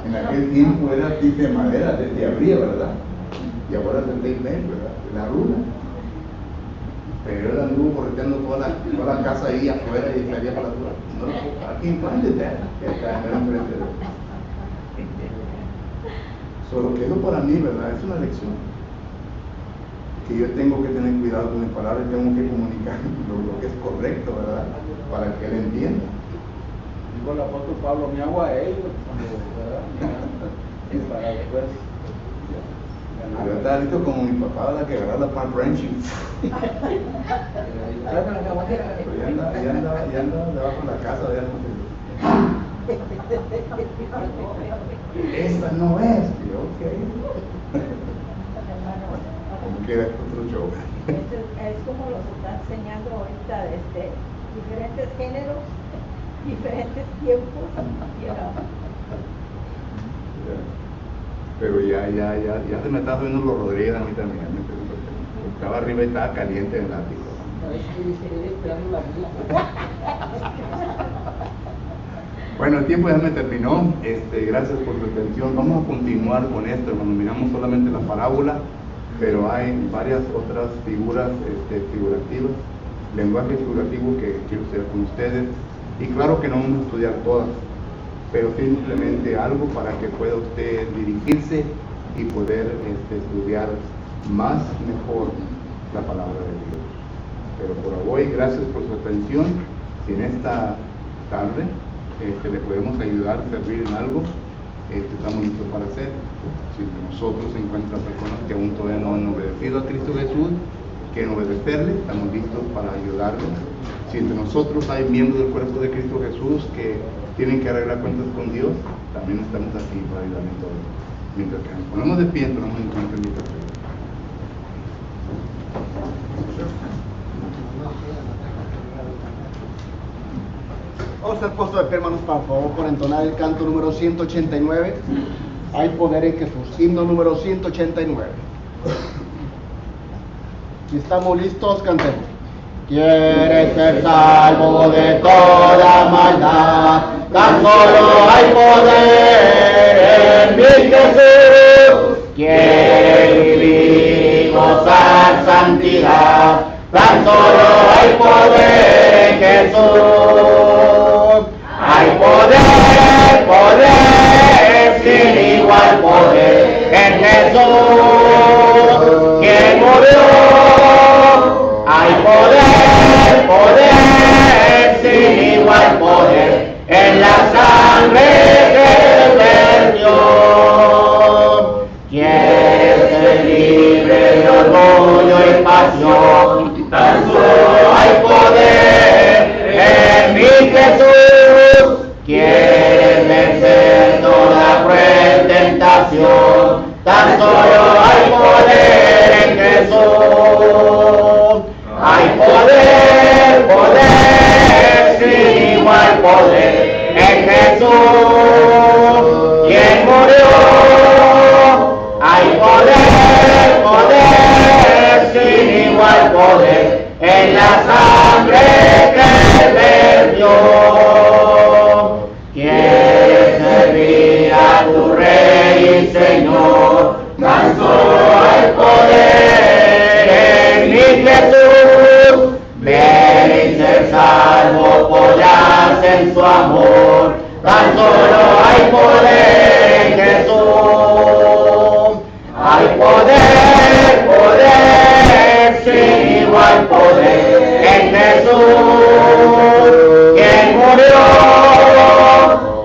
En aquel tiempo era de madera, de abría, ¿verdad? Y ahora es el tape measure, ¿verdad? La rula. Pero él anduvo correteando toda la casa ahí afuera y salía para la rula. No, aquí en Pan de Dad, que está enfrente de él. Solo que eso para mí, ¿verdad? Es una lección. Que yo tengo que tener cuidado con mis palabras, tengo que comunicar lo que es correcto, ¿verdad? Para que él entienda. Dijo el apóstol Pablo, mi agua a ellos, ¿verdad? Y para después ganar. Yo estaba listo como mi papá, ¿verdad? Que agarraba la Park Ranch y ya andaba debajo de la casa, ¿verdad? Esta no es, tío, ok. Como que es otro show. Es como los está enseñando ahorita, diferentes géneros, diferentes tiempos. Pero ya se me está subiendo los Rodríguez a mí también. Estaba arriba y estaba caliente en el ático. Bueno, el tiempo ya me terminó. Gracias por su atención. Vamos a continuar con esto, hermano. Miramos solamente la parábola, pero hay varias otras figuras figurativas, lenguaje figurativo que quiero hacer con ustedes. Y claro que no vamos a estudiar todas, pero simplemente algo para que pueda usted dirigirse y poder estudiar más mejor la palabra de Dios. Pero por hoy, gracias por su atención. Si en esta tarde le podemos ayudar, servir en algo, estamos listos para hacer. Si entre nosotros se encuentran personas que aún todavía no han obedecido a Cristo Jesús, quieren obedecerle, estamos listos para ayudarlos. Si entre nosotros hay miembros del cuerpo de Cristo Jesús que tienen que arreglar cuentas con Dios, también estamos aquí para ayudarles en todo. Mientras que nos ponemos de pie, entramos en cuenta invitación. Vamos a estar puestos de pie, hermanos, por favor, por entonar el canto número 189. Hay poder en Jesús. Himno número 189. Si estamos listos, cantemos. Quieres ser salvo de toda maldad, tan solo hay poder en mi Jesús. Quieres vivir y gozar santidad, tan solo hay poder en Jesús. Hay poder, poder, sin igual poder en Jesús, quien murió. Hay poder, poder, sin igual poder en la sangre que vertió. Quieres ser libre de orgullo y pasión, tan solo hay poder en mi Jesús. Quieres vencer toda cruel tentación, tan solo hay poder en Jesús. Hay poder, poder, sin igual poder en Jesús, quien murió. Hay poder, poder, sin igual poder en la sangre que vertió. Quieres servir a tu Rey y Señor, tan solo hay poder en mi Jesús. Ver y ser salvo podrás en su amor, tan solo hay poder en Jesús. Hay poder, poder, sin igual poder en Jesús, quien murió.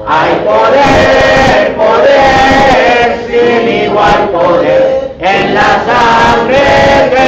Hay poder, poder, sin igual poder en la sangre que